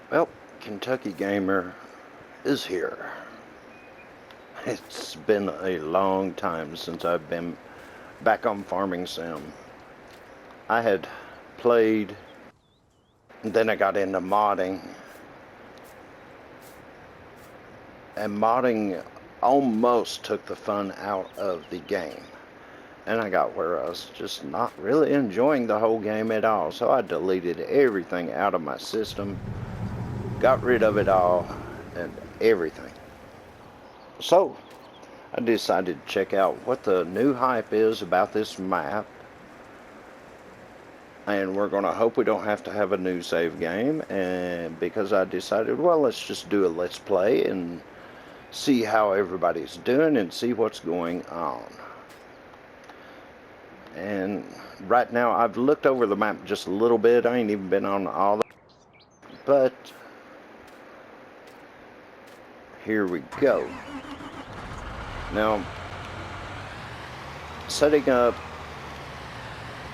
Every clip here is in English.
Well, Kentucky Gamer is here. It's been a long time since I've been back on Farming Sim. I had played, then I got into modding, and modding almost took the fun out of the game. And I got where I was just not really enjoying the whole game at all, so I deleted everything out of my system, got rid of it all, and everything. So, I decided to check out what the new hype is about this map. And we're going to hope we don't have to have a new save game. And because I decided, well, let's just do a let's play and see how everybody's doing and see what's going on. And right now, I've looked over the map just a little bit. I ain't even been on all the... But here we go. Now, setting up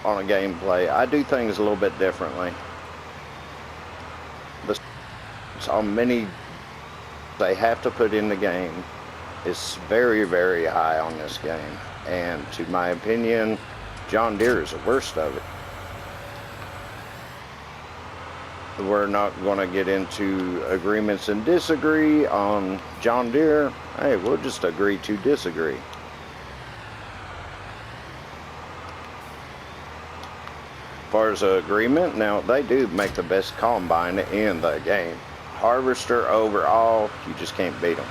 on a gameplay, I do things a little bit differently. On many they have to put in the game is very, very high on this game. And to my opinion, John Deere is the worst of it. We're not going to get into agreements and disagree on John Deere. Hey, we'll just agree to disagree. As far as agreement, now they do make the best combine in the game. Harvester overall, you just can't beat them.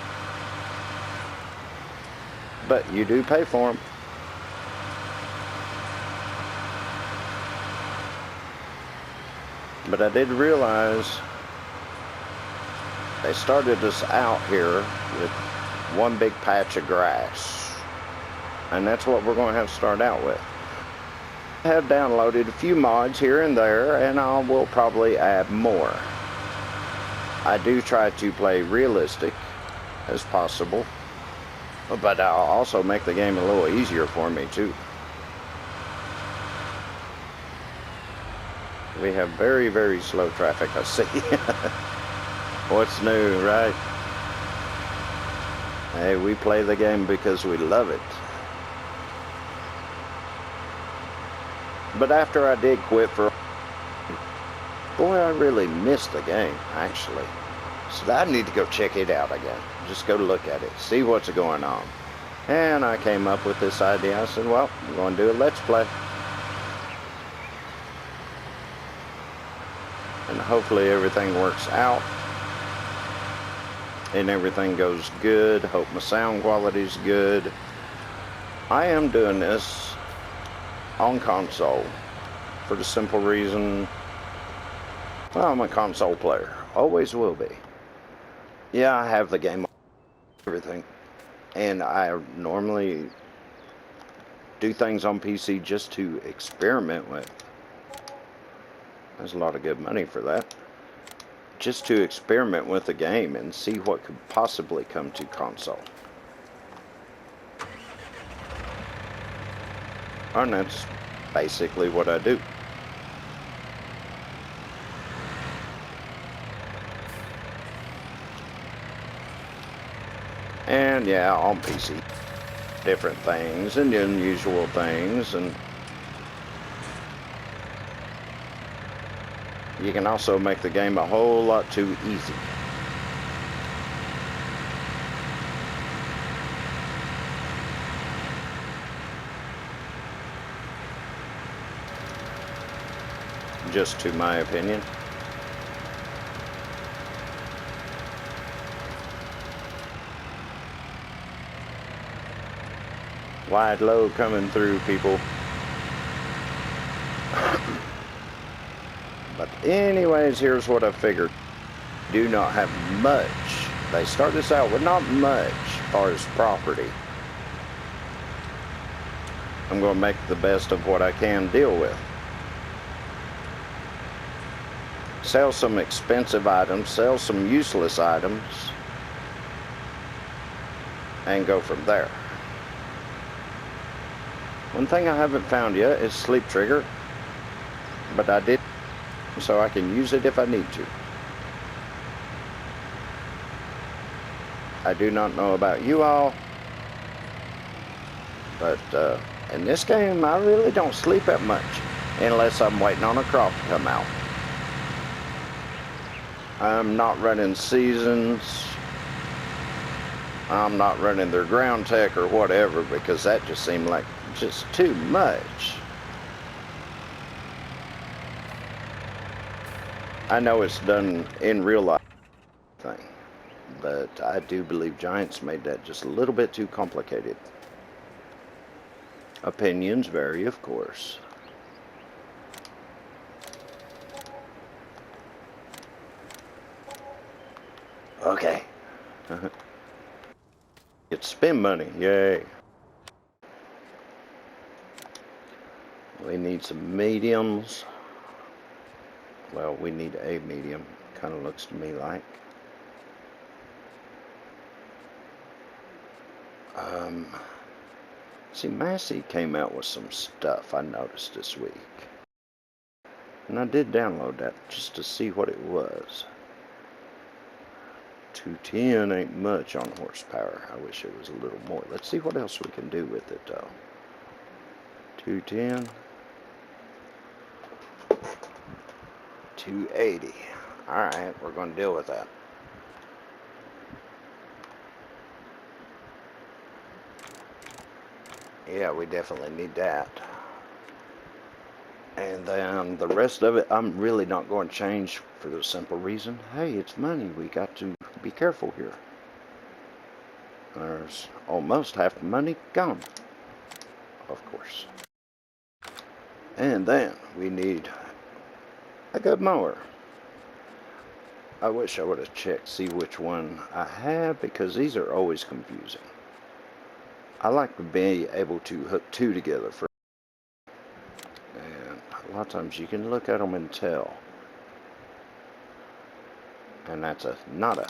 But you do pay for them. But I did realize they started us out here with one big patch of grass. And that's what we're going to have to start out with. I have downloaded a few mods here and there, and I will probably add more. I do try to play realistic as possible, but I'll also make the game a little easier for me too. We have very, very slow traffic, I see. What's new, right? Hey, we play the game because we love it. But after I did quit for... Boy, I really missed the game, actually. So I need to go check it out again. Just go look at it, see what's going on. And I came up with this idea. I said, well, I'm going to do a let's play. And hopefully everything works out. And everything goes good. Hope my sound quality's good. I am doing this on console for the simple reason, well, I'm a console player. Always will be. Yeah, I have the game, everything. And I normally do things on PC just to experiment with. There's a lot of good money for that. Just to experiment with the game and see what could possibly come to console. And that's basically what I do. And yeah, on PC, different things and unusual things, and you can also make the game a whole lot too easy. Just to my opinion. Wide load coming through, people. But anyways, here's what I figured. Do not have much. They start us out with not much as far as property. I'm going to make the best of what I can deal with. Sell some expensive items, sell some useless items, and go from there. One thing I haven't found yet is Sleep Trigger, but I did, so I can use it if I need to. I do not know about you all, but in this game, I really don't sleep that much unless I'm waiting on a crop to come out. I'm not running seasons. I'm not running their ground tech or whatever, because that just seemed like just too much. I know it's done in real life thing, but I do believe Giants made that just a little bit too complicated. Opinions vary, of course. Okay. Get spin money, yay. We need some mediums. Well, we need a medium, kind of looks to me like. See, Massey came out with some stuff I noticed this week. And I did download that just to see what it was. 210 ain't much on horsepower. I wish it was a little more. Let's see what else we can do with it, though. 210. 280. Alright, we're going to deal with that. Yeah, we definitely need that. And then the rest of it, I'm really not going to change for the simple reason, hey, it's money. We got to be careful here. There's almost half the money gone, of course. And then we need a good mower. I wish I would have checked, see which one I have, because these are always confusing. I like to be able to hook two together for, and a lot of times you can look at them and tell. And that's a nada.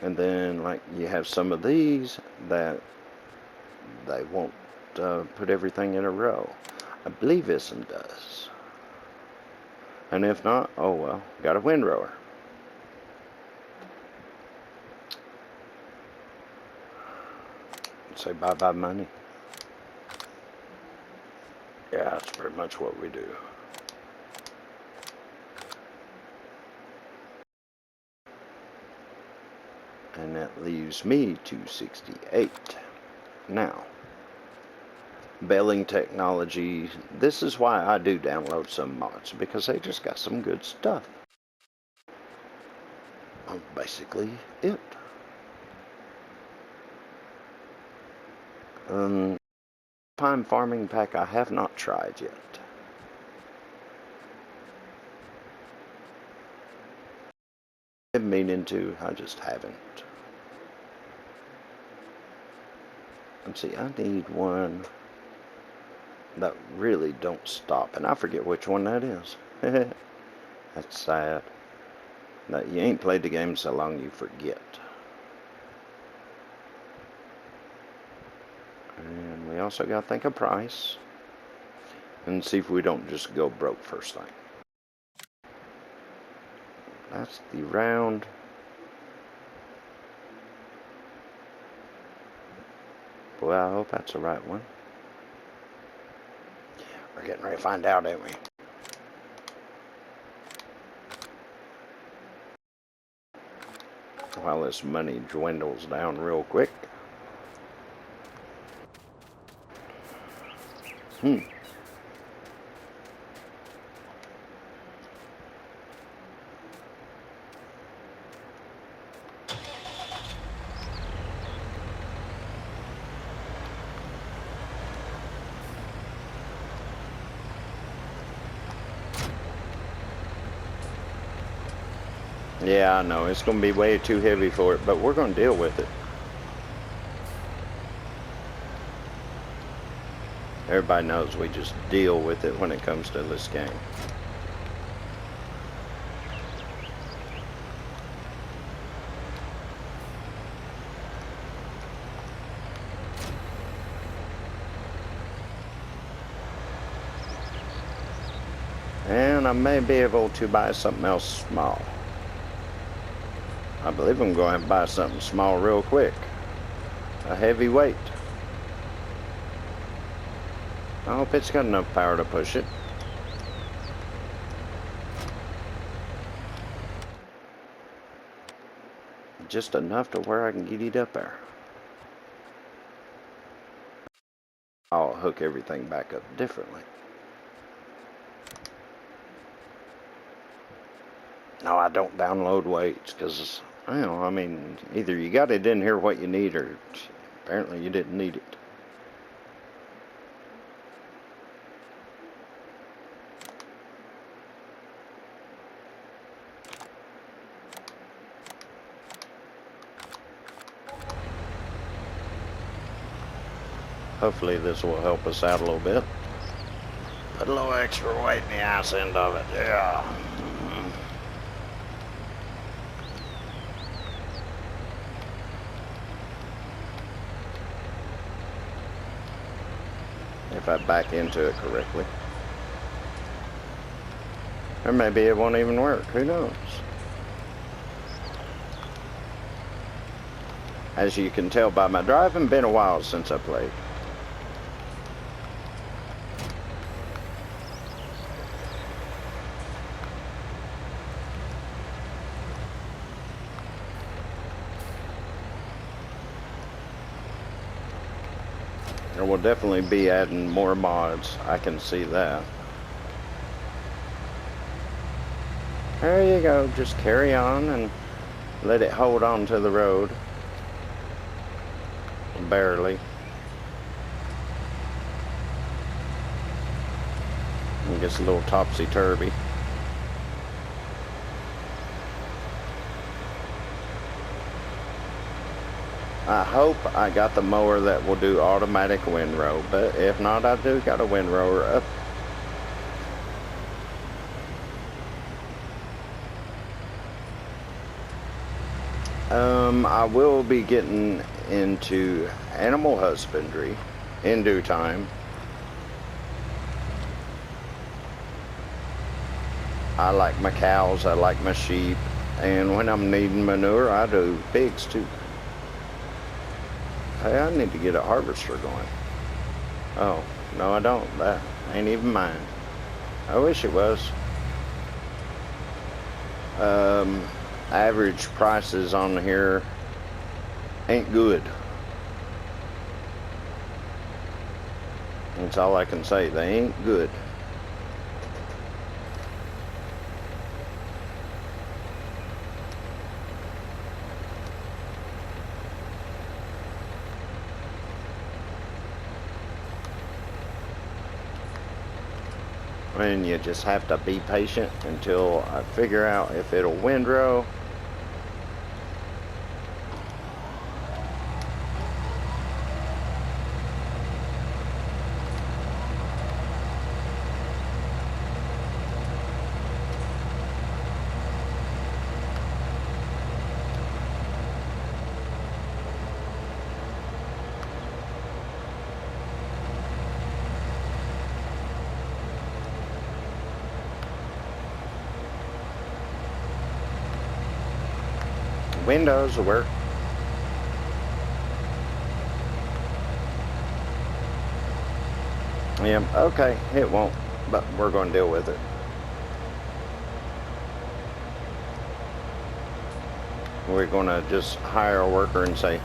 And then like you have some of these that they won't put everything in a row. I believe this one does. And if not, oh well, got a windrower. Say bye-bye money. Yeah, that's pretty much what we do. And that leaves me 268. Now, baling technology, this is why I do download some mods, because they just got some good stuff. Basically it. Time farming pack I have not tried yet. I've been meaning to, I just haven't. Let's see, I need one that really don't stop, and I forget which one that is. That's sad. That you ain't played the game so long you forget. And we also got to think of price and see if we don't just go broke first thing. That's the round. Boy, I hope that's the right one. We're getting ready to find out, ain't we? While this money dwindles down real quick. Yeah, I know, it's going to be way too heavy for it, but we're going to deal with it. Everybody knows we just deal with it when it comes to this game. And I may be able to buy something else small. I believe I'm going to buy something small real quick. A heavy weight. I hope it's got enough power to push it. Just enough to where I can get it up there. I'll hook everything back up differently. No, I don't download weights because, I mean, either you got it in here what you need or apparently you didn't need it. Hopefully this will help us out a little bit. Put a little extra weight in the ass end of it, yeah. If I back into it correctly. Or maybe it won't even work, who knows? As you can tell by my driving, been a while since I played. There will definitely be adding more mods, I can see that. There you go, just carry on and let it hold on to the road. Barely. It gets a little topsy-turvy. I hope I got the mower that will do automatic windrow, but if not, I do got a windrower up. I will be getting into animal husbandry in due time. I like my cows, I like my sheep, and when I'm needing manure, I do pigs too. Hey, I need to get a harvester going. Oh, no I don't. That ain't even mine. I wish it was. Average prices on here ain't good. That's all I can say. They ain't good. And you just have to be patient until I figure out if it'll windrow. Windows will work. Yeah, okay, it won't, but we're going to deal with it. We're going to just hire a worker and say,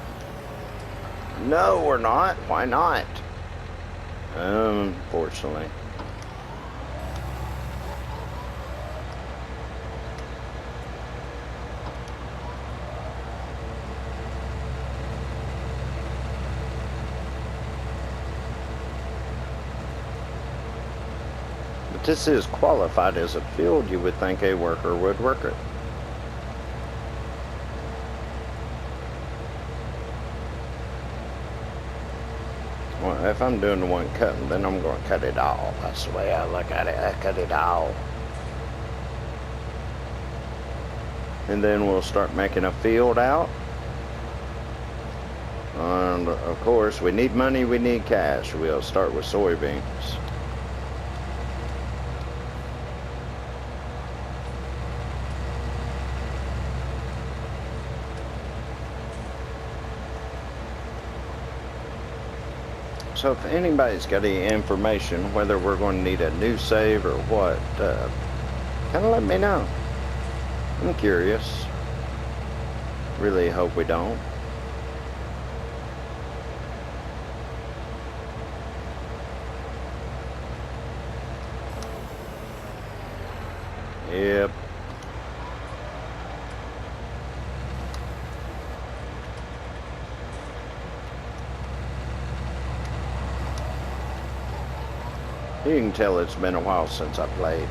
no, we're not. Why not? Unfortunately. But this is qualified as a field. You would think a worker would work it. Well, if I'm doing the one cutting, then I'm going to cut it all. That's the way I look at it. I cut it all. And then we'll start making a field out. And of course, we need money, we need cash. We'll start with soybeans. So if anybody's got any information, whether we're going to need a new save or what, kind of let me know. I'm curious. Really hope we don't. Yep. You can tell it's been a while since I played.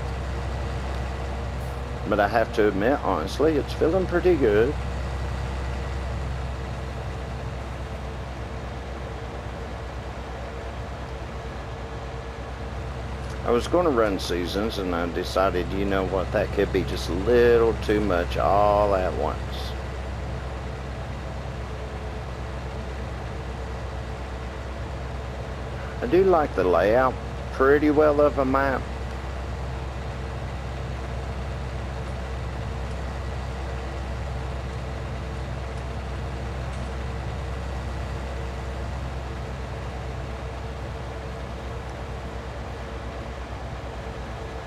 But I have to admit, honestly, it's feeling pretty good. I was going to run seasons, and I decided, you know what, that could be just a little too much all at once. I do like the layout pretty well of a map.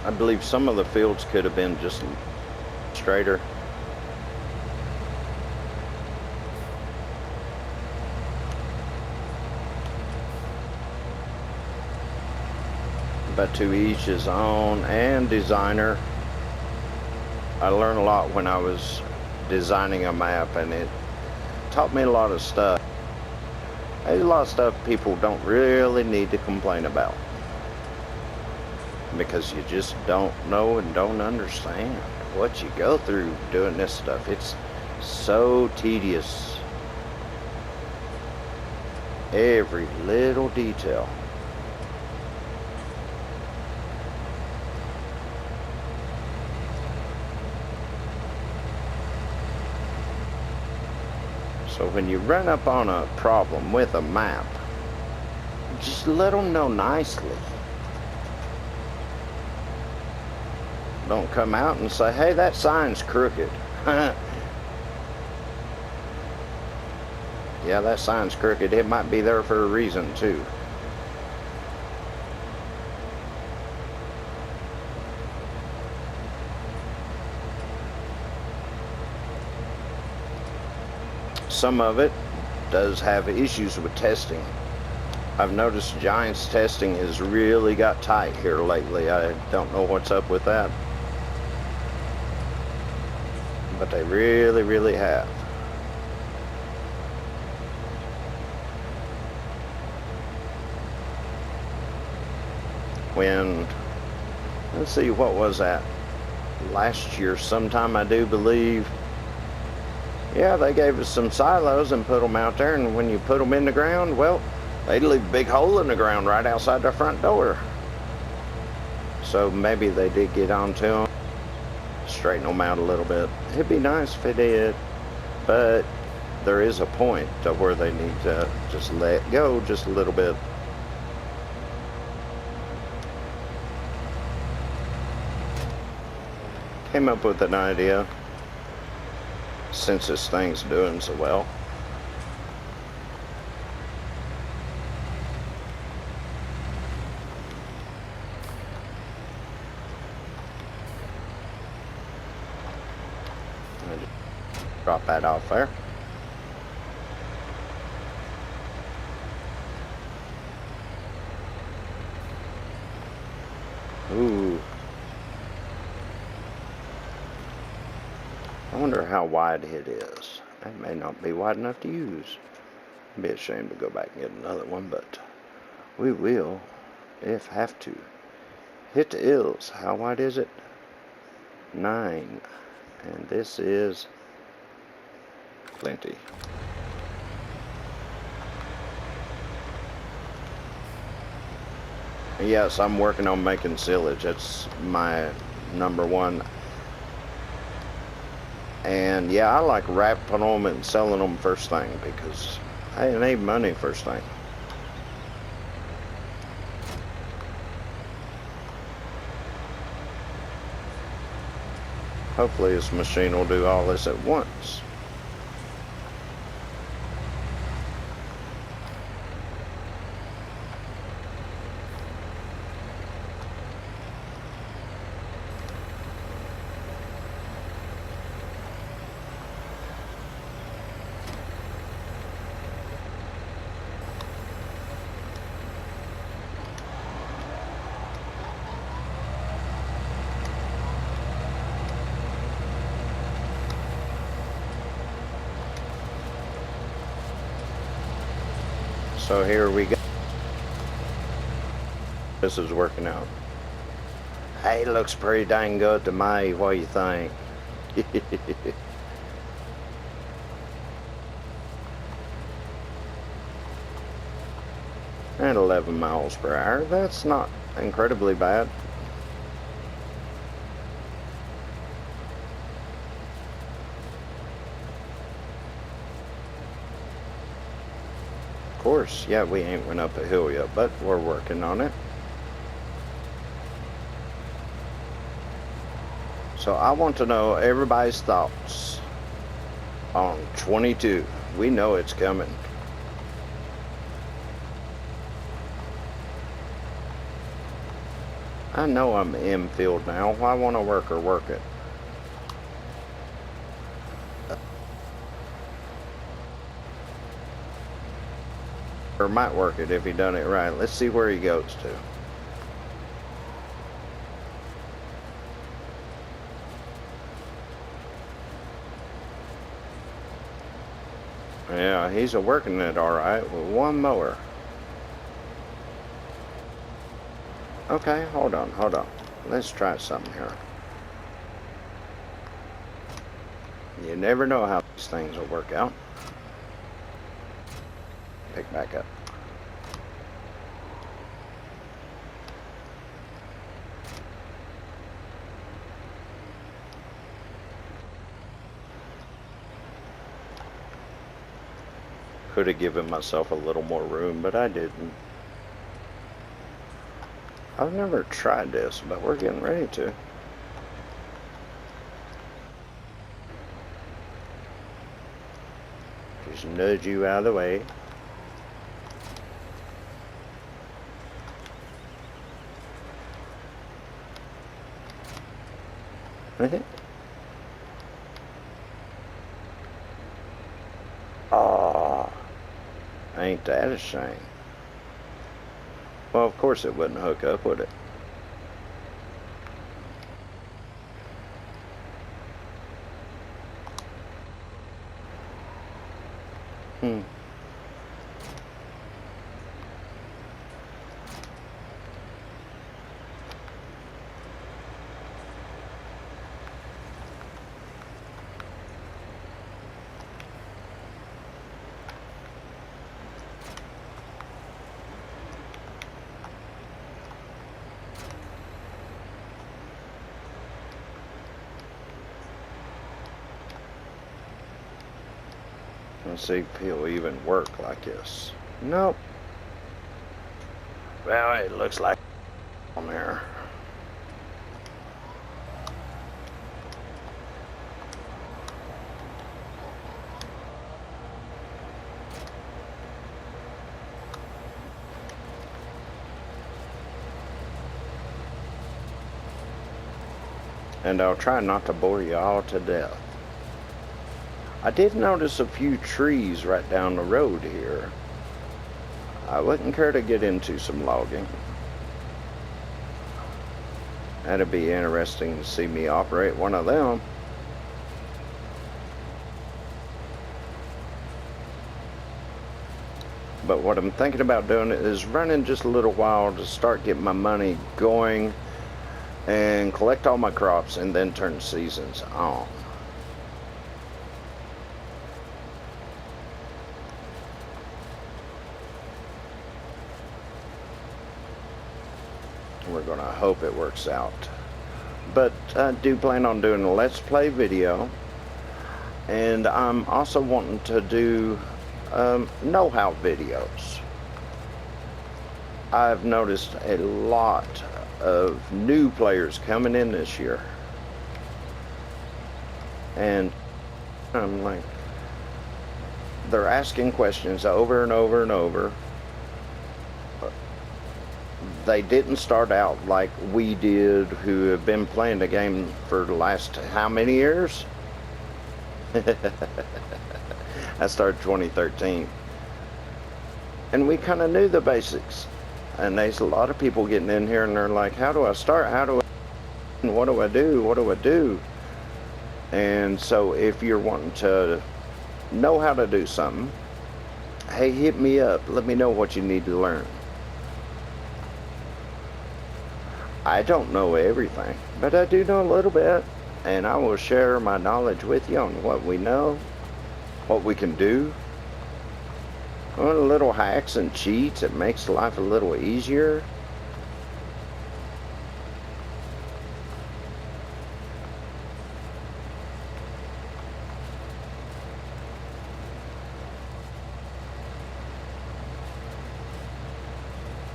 I believe some of the fields could have been just straighter. But to each his own, and designer. I learned a lot when I was designing a map, and it taught me a lot of stuff. There's a lot of stuff people don't really need to complain about, because you just don't know and don't understand what you go through doing this stuff. It's so tedious. Every little detail. So when you run up on a problem with a map, just let them know nicely. Don't come out and say, hey, that sign's crooked. Yeah, that sign's crooked. It might be there for a reason, too. Some of it does have issues with testing. I've noticed Giants testing has really got tight here lately. I don't know what's up with that, but they really, really have. When, let's see, what was that? Last year sometime, I do believe. Yeah, they gave us some silos and put them out there, and when you put them in the ground, well, they'd leave a big hole in the ground right outside their front door. So maybe they did get onto them, straighten them out a little bit. It'd be nice if it did, but there is a point to where they need to just let go just a little bit. Came up with an idea, since this thing's doing so well. Drop that off there. Ooh. I wonder how wide it is. It may not be wide enough to use. It'd be a shame to go back and get another one, but we will, if have to. Hit the ills. How wide is it? 9. And this is plenty. Yes, I'm working on making silage. That's my number one. And yeah, I like wrapping them and selling them first thing, because I need money first thing. Hopefully this machine will do all this at once. So here we go. This is working out. Hey, looks pretty dang good to me. What do you think? And 11 miles per hour. That's not incredibly bad. Of course, yeah, we ain't went up a hill yet, but we're working on it. So I want to know everybody's thoughts on 22. We know it's coming. I know I'm in field now. Why want to work it? Or might work it if he done it right. Let's see where he goes to. Yeah, he's working it all right with one mower. Okay, hold on. Let's try something here. You never know how these things will work out. Pick back up. Could have given myself a little more room, but I didn't. I've never tried this, but we're getting ready to. Just nudge you out of the way. Oh, ain't that a shame? Well, of course it wouldn't hook up, would it? Let's see if he'll even work like this. Nope. Well, it looks like on there. And I'll try not to bore you all to death. I did notice a few trees right down the road here. I wouldn't care to get into some logging. That'd be interesting to see me operate one of them. But what I'm thinking about doing is running just a little while to start getting my money going and collect all my crops and then turn seasons on. We're gonna hope it works out. But I do plan on doing a Let's Play video, and I'm also wanting to do know-how videos. I've noticed a lot of new players coming in this year, and I'm like, they're asking questions over and over and over. They didn't start out like we did, who have been playing the game for the last how many years? I started 2013. And we kind of knew the basics. And there's a lot of people getting in here and they're like, how do I start? How do I, what do I do? What do I do? And so if you're wanting to know how to do something, Hey, hit me up. Let me know what you need to learn. I don't know everything, but I do know a little bit, and I will share my knowledge with you on what we know, what we can do, little hacks and cheats that makes life a little easier.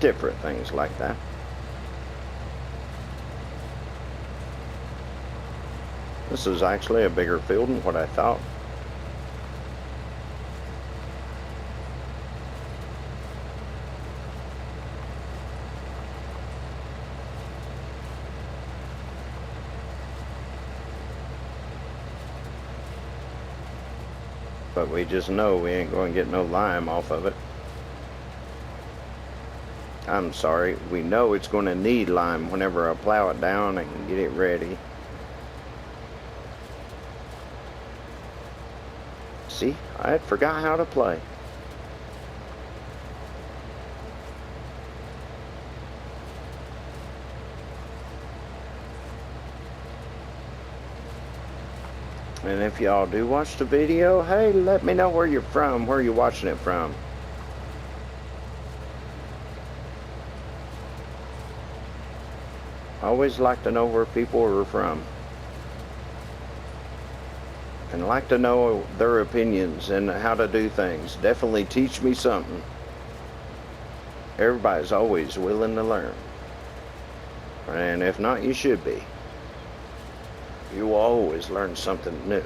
Different things like that. This is actually a bigger field than what I thought. But we just know we ain't going to get no lime off of it. I'm sorry, we know it's going to need lime whenever I plow it down and get it ready. See, I had forgot how to play. And if y'all do watch the video, hey, let me know where you're from, where you're watching it from. I always like to know where people are from. And like to know their opinions and how to do things. Definitely teach me something. Everybody's always willing to learn. And if not, you should be. You will always learn something new.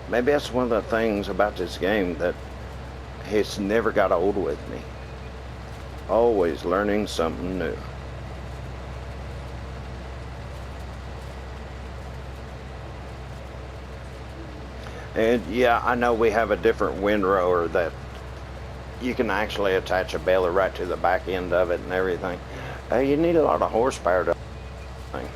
Maybe that's one of the things about this game that it's never got old with me. Always learning something new. And yeah, I know we have a different windrower that you can actually attach a baler right to the back end of it and everything. You need a lot of horsepower to thing.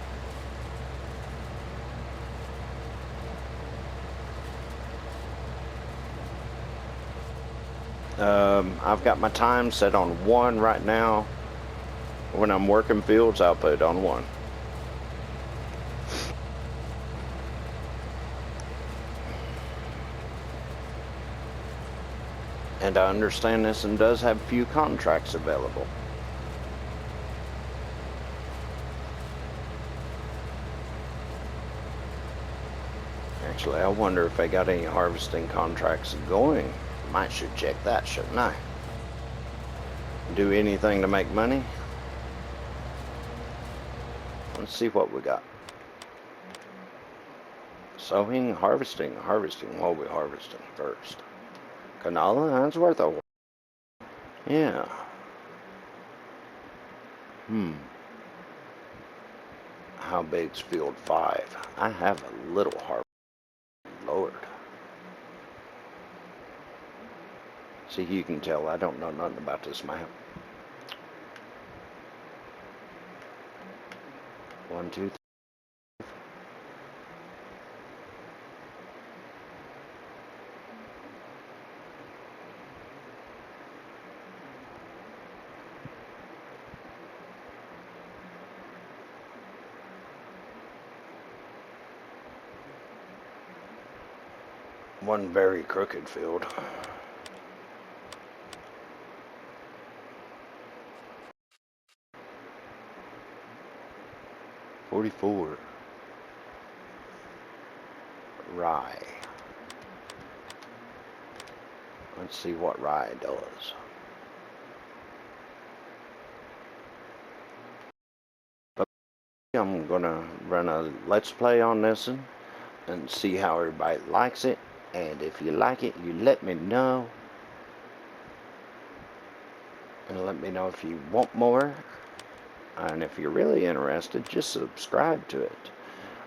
I've got my time set on 1 right now. When I'm working fields, I'll put it on 1. And I understand this and does have few contracts available. Actually, I wonder if they got any harvesting contracts going. Might should check that, shouldn't I? Do anything to make money? Let's see what we got. Sowing, harvesting. What are we harvesting first? Canola, that's worth a... Yeah. How big's field 5? I have a little harvest. Lord. See, you can tell I don't know nothing about this map. 1, 2, 3. One very crooked field. $44. Rye. Let's see what rye does. But I'm gonna run a let's play on this one and see how everybody likes it. And if you like it, you let me know. And let me know if you want more. And if you're really interested, just subscribe to it.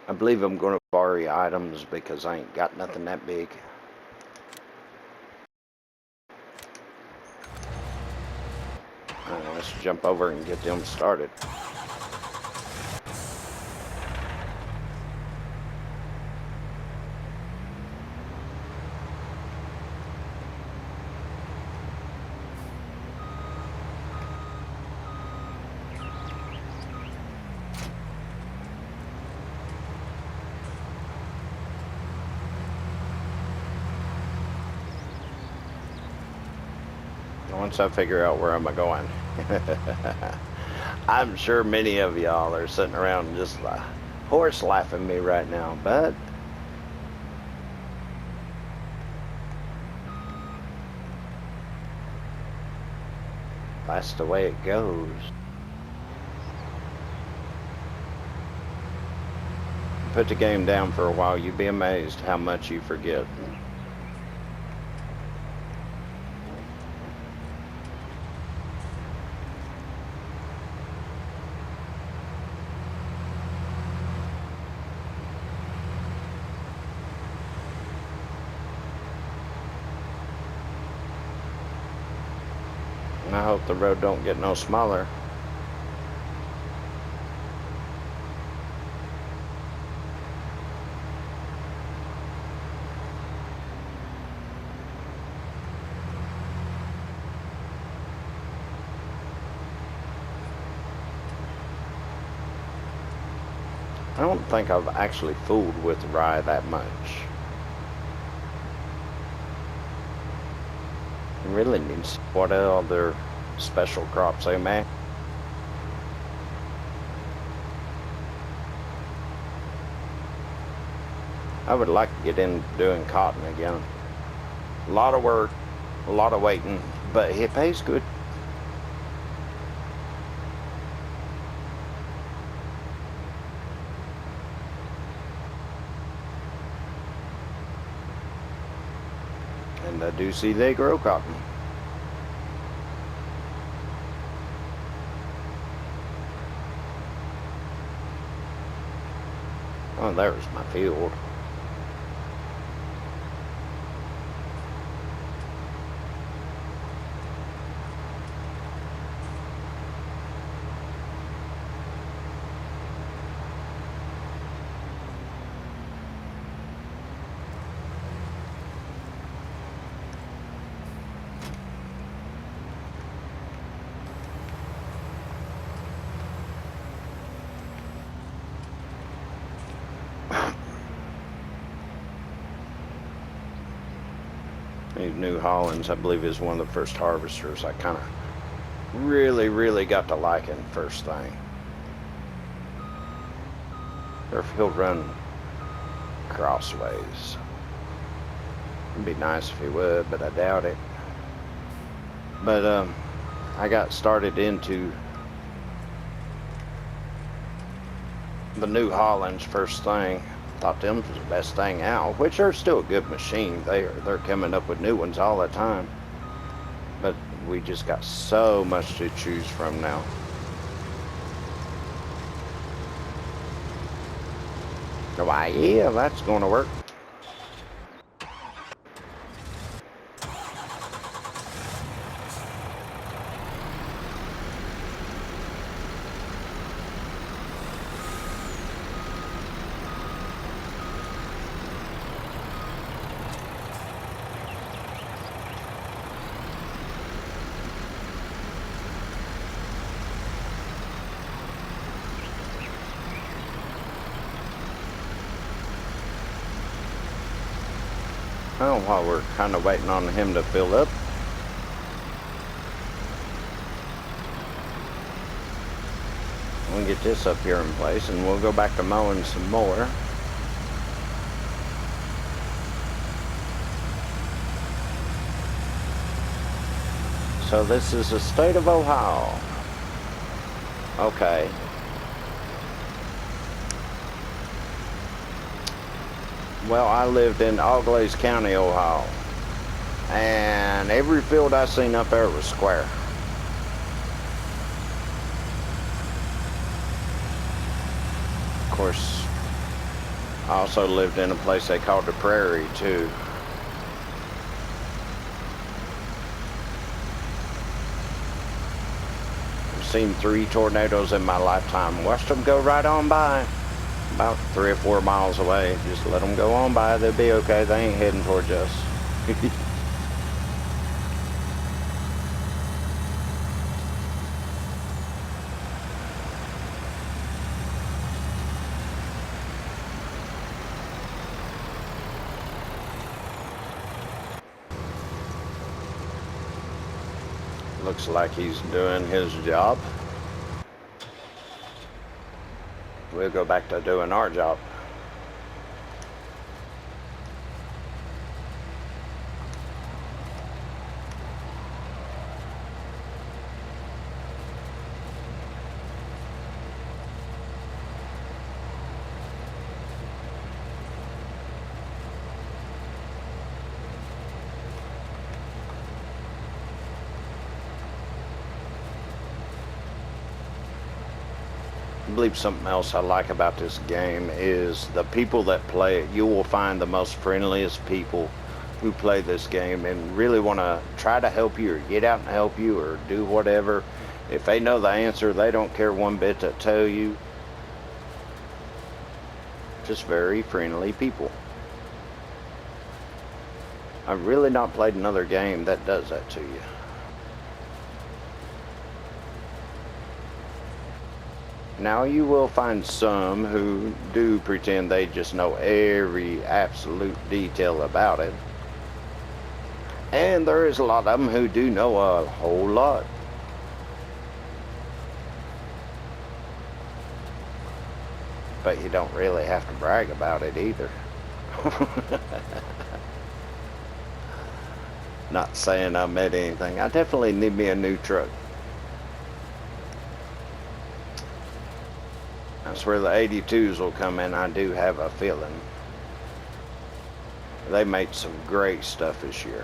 I believe I'm going to borrow items because I ain't got nothing that big. Let's jump over and get them started. once I figure out where I'm going. I'm sure many of y'all are sitting around just horse laughing me right now, but that's the way it goes. Put the game down for a while, you'd be amazed how much you forget. And I hope the road don't get no smaller. I don't think I've actually fooled with rye that much. It really needs what other special crops they make. I would like to get into doing cotton again. A lot of work, a lot of waiting, but it pays good. And I do see they grow cotton. Oh, there's my field. New Hollands, I believe, is one of the first harvesters I kind of really got to liking first thing. Or if he'll run crossways. It'd be nice if he would, but I doubt it. But I got started into the New Hollands first thing. Thought them was the best thing out, which are still a good machine. They're coming up with new ones all the time. But we just got so much to choose from now. Why, yeah, that's going to work. Well, while we're kind of waiting on him to fill up, we'll get this up here in place and we'll go back to mowing some more. So this is the state of Ohio. Okay. Well, I lived in Auglaize County, Ohio, and every field I seen up there was square. Of course, I also lived in a place they called the Prairie, too. I've seen 3 tornadoes in my lifetime. Watched them go right on by. About 3 or 4 miles away. Just let them go on by. They'll be okay. They ain't heading towards us. Looks like he's doing his job. We'll go back to doing our job. I believe something else I like about this game is the people that play it. You will find the most friendliest people who play this game and really want to try to help you or get out and help you or do whatever. If they know the answer, they don't care one bit to tell you. Just very friendly people. I've really not played another game that does that to you. Now you will find some who do pretend they just know every absolute detail about it. And there is a lot of them who do know a whole lot. But you don't really have to brag about it either. Not saying I met anything. I definitely need me a new truck. That's where the 82s will come in, I do have a feeling. They made some great stuff this year.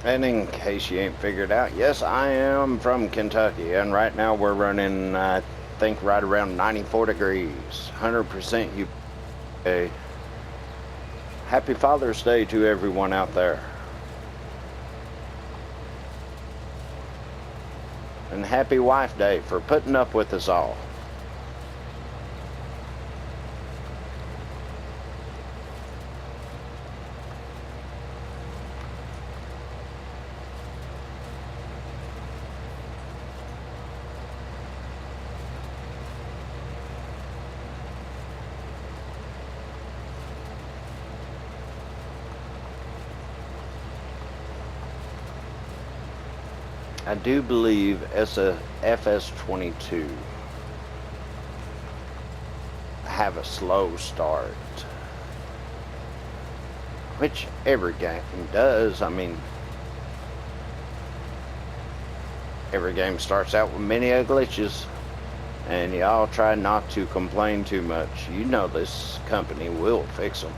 And in case you ain't figured out, yes, I am from Kentucky, and right now we're running, I think, right around 94 degrees, 100% humidity. Happy Father's Day to everyone out there. And happy Wife Day for putting up with us all. I do believe FS22 have a slow start, which every game does. I mean, every game starts out with many glitches, and y'all try not to complain too much. You know this company will fix them.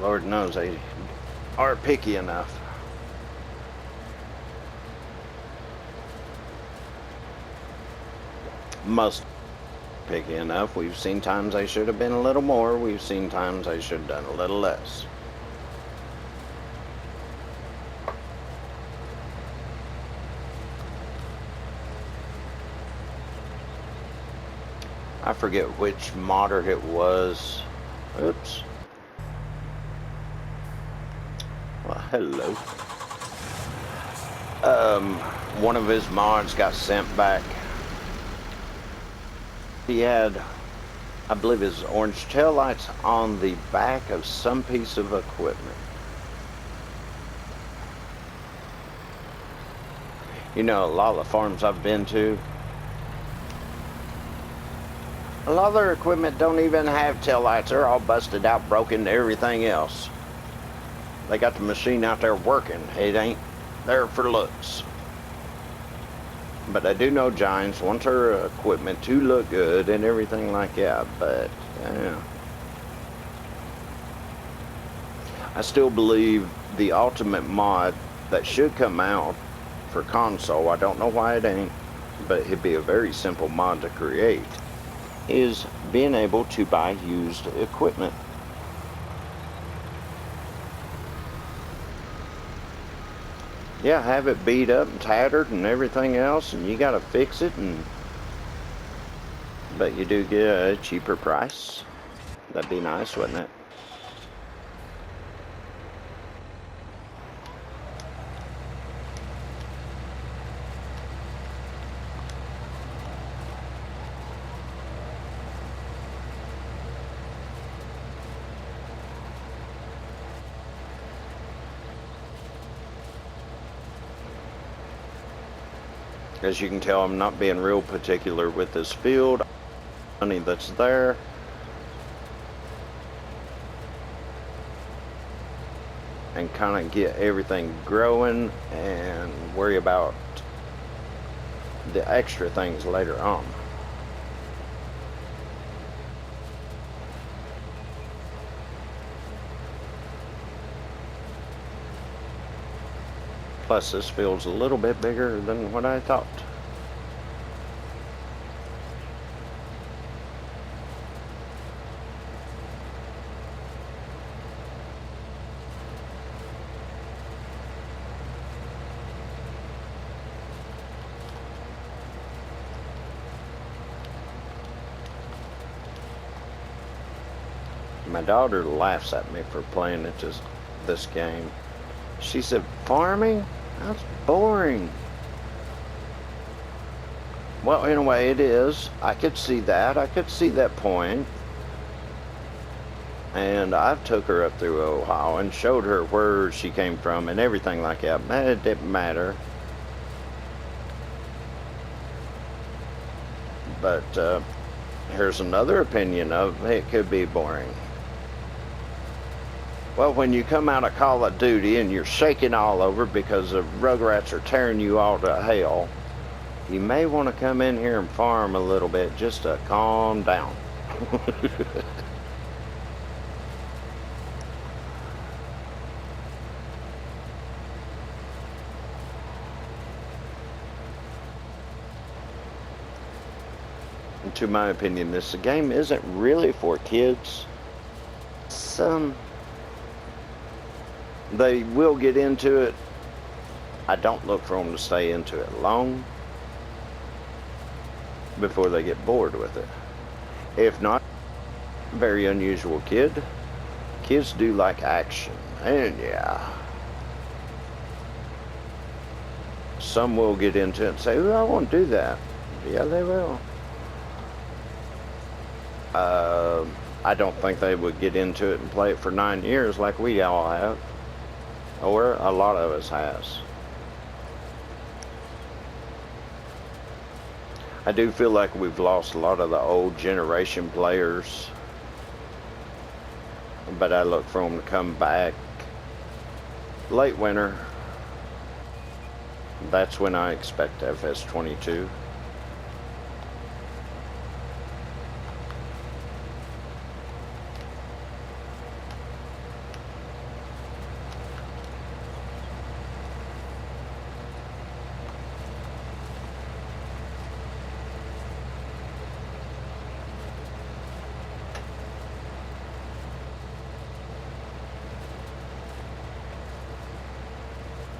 Lord knows they are picky enough. Must picky enough. We've seen times they should have been a little more. We've seen times they should have done a little less. I forget which modder it was. Oops. Well, hello. One of his mods got sent back. He had, I believe, his orange taillights on the back of some piece of equipment. You know, a lot of the farms I've been to, a lot of their equipment don't even have taillights. They're all busted out, broken, everything else. They got the machine out there working. It ain't there for looks. But I do know Giants want their equipment to look good and everything like that. But, yeah. I still believe the ultimate mod that should come out for console, I don't know why it ain't, but it'd be a very simple mod to create, is being able to buy used equipment. Yeah, have it beat up and tattered and everything else, and you gotta fix it, but you do get a cheaper price. That'd be nice, wouldn't it? As you can tell, I'm not being real particular with this field. Money that's there. And kind of get everything growing and worry about the extra things later on. Plus, this field's a little bit bigger than what I thought. My daughter laughs at me for playing at this game. She said, farming? That's boring. Well, in a way it is. I could see that. I could see that point. And I took her up through Ohio and showed her where she came from and everything like that. It didn't matter. But here's another opinion of it could be boring. Well, when you come out of Call of Duty and you're shaking all over because the Rugrats are tearing you all to hell, you may want to come in here and farm a little bit just to calm down. And to my opinion, this game isn't really for kids. They will get into it. I don't look for them to stay into it long before they get bored with it. If not, very unusual kid. Kids do like action, and yeah. Some will get into it and say, oh, I won't do that. Yeah, they will. I don't think they would get into it and play it for 9 years like we all have. Or a lot of us has. I do feel like we've lost a lot of the old generation players, but I look for them to come back late winter. That's when I expect FS22.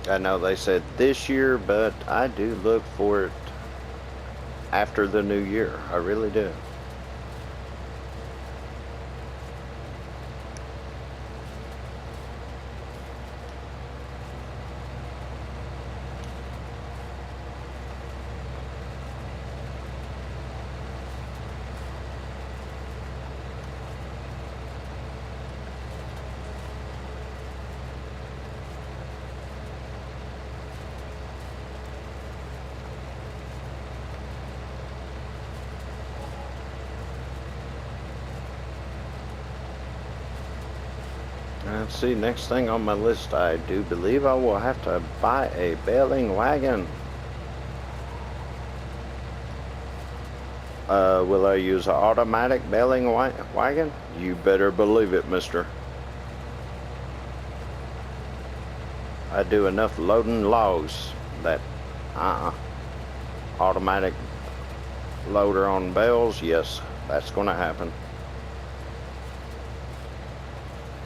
I know they said this year, but I do look for it after the new year. I really do. Let's see, next thing on my list, I do believe I will have to buy a baling wagon. Will I use an automatic baling wagon? You better believe it, mister. I do enough loading logs that, automatic loader on bales, yes, That's going to happen.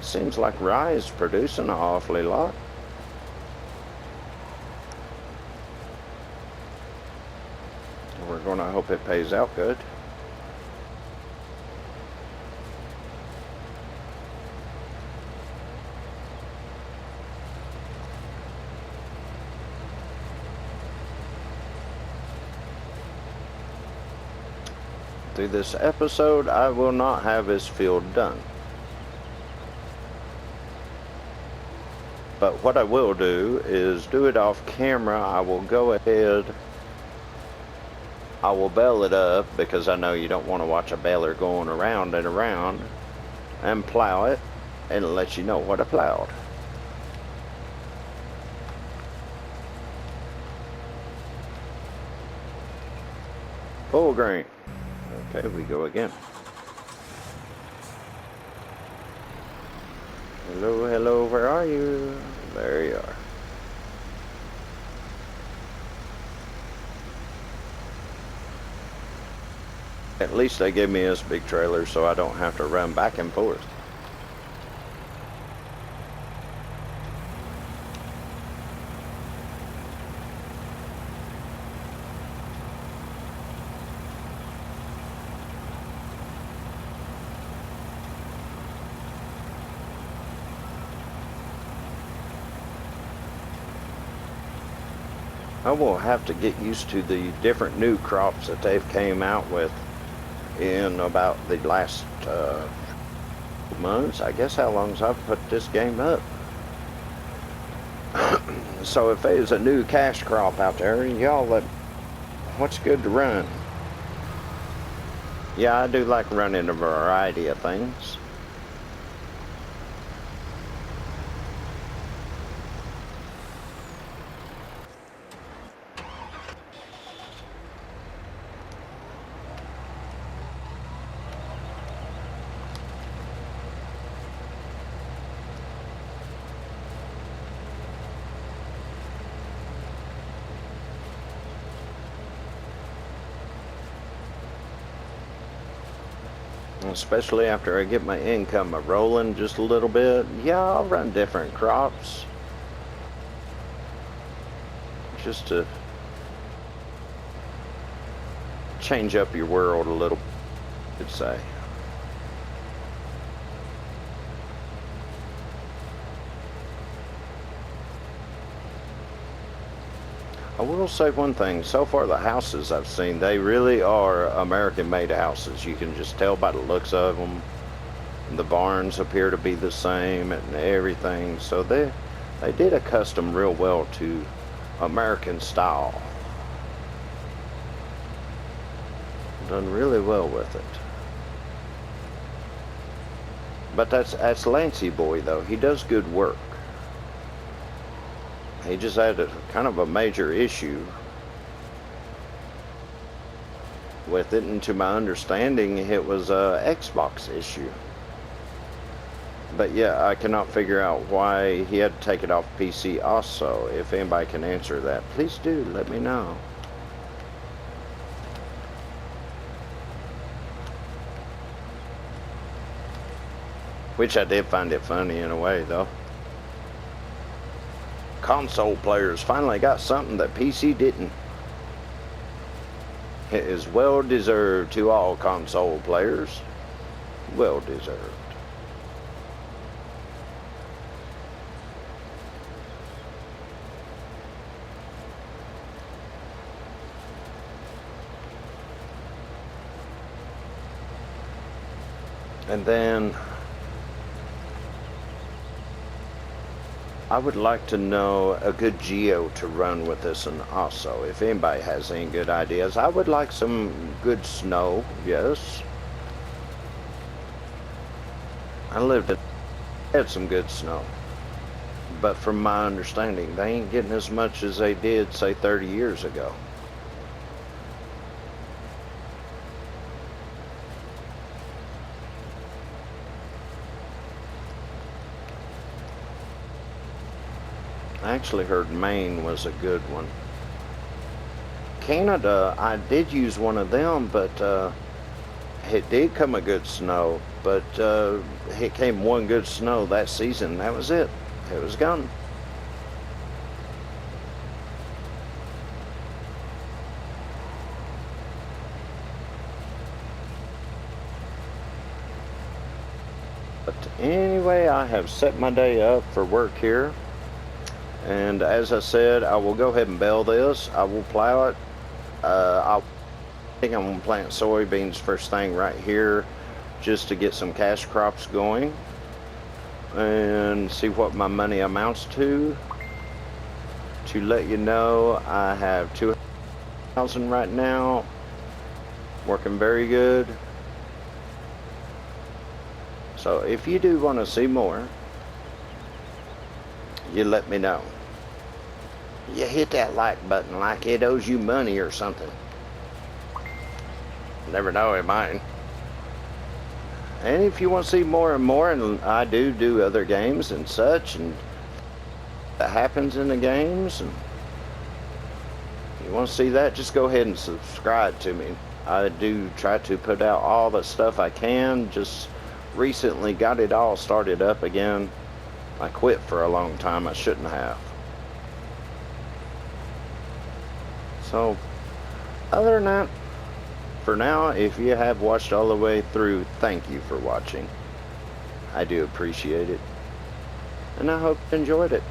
Seems like rye is producing an awfully lot. We're going to hope it pays out good. Through this episode, I will not have his field done. But what I will do is do it off camera. I will go ahead, I will bale it up, because I know you don't want to watch a baler going around and around, and plow it and let you know what I plowed. Full grain. Okay, we go again. Hello, hello, where are you? There you are. At least they gave me this big trailer so I don't have to run back and forth. I will have to get used to the different new crops that they've came out with in about the last months. I guess how long's I've put this game up. So if there's a new cash crop out there, y'all let what's good to run? Yeah, I do like running a variety of things. Especially after I get my income rolling just a little bit. Yeah, I'll run different crops. Just to change up your world a little, I'd say. I will say one thing, so far the houses I've seen, they really are American-made houses. You can just tell by the looks of them. The barns appear to be the same and everything, so they did accustom real well to American style. Done really well with it. But that's Lancey boy though, he does good work. He just had a kind of a major issue with it, and to my understanding it was a Xbox issue. But yeah, I cannot figure out why he had to take it off PC also. If anybody can answer that, please do let me know. Which I did find it funny in a way though. Console players finally got something that PC didn't. It is well deserved to all console players. Well deserved. And then I would like to know a good geo to run with this, and also if anybody has any good ideas. I would like some good snow, yes. Had some good snow, but from my understanding they ain't getting as much as they did say 30 years ago. I actually heard Maine was a good one. Canada, I did use one of them, but it did come a good snow, but it came one good snow that season. That was it. It was gone. But anyway, I have set my day up for work here. And as I said, I will go ahead and bale this. I will plow it. I think I'm going to plant soybeans first thing right here just to get some cash crops going and see what my money amounts to. To let you know, I have 2,000 right now, working very good. So if you do want to see more, you let me know. You hit that like button like it owes you money or something. Never know, it might. And if you want to see more and more, and I do other games and such, and that happens in the games, and you want to see that, just go ahead and subscribe to me. I do try to put out all the stuff I can. Just recently got it all started up again. I quit for a long time. I shouldn't have. So, other than that, for now, if you have watched all the way through, thank you for watching. I do appreciate it. And I hope you enjoyed it.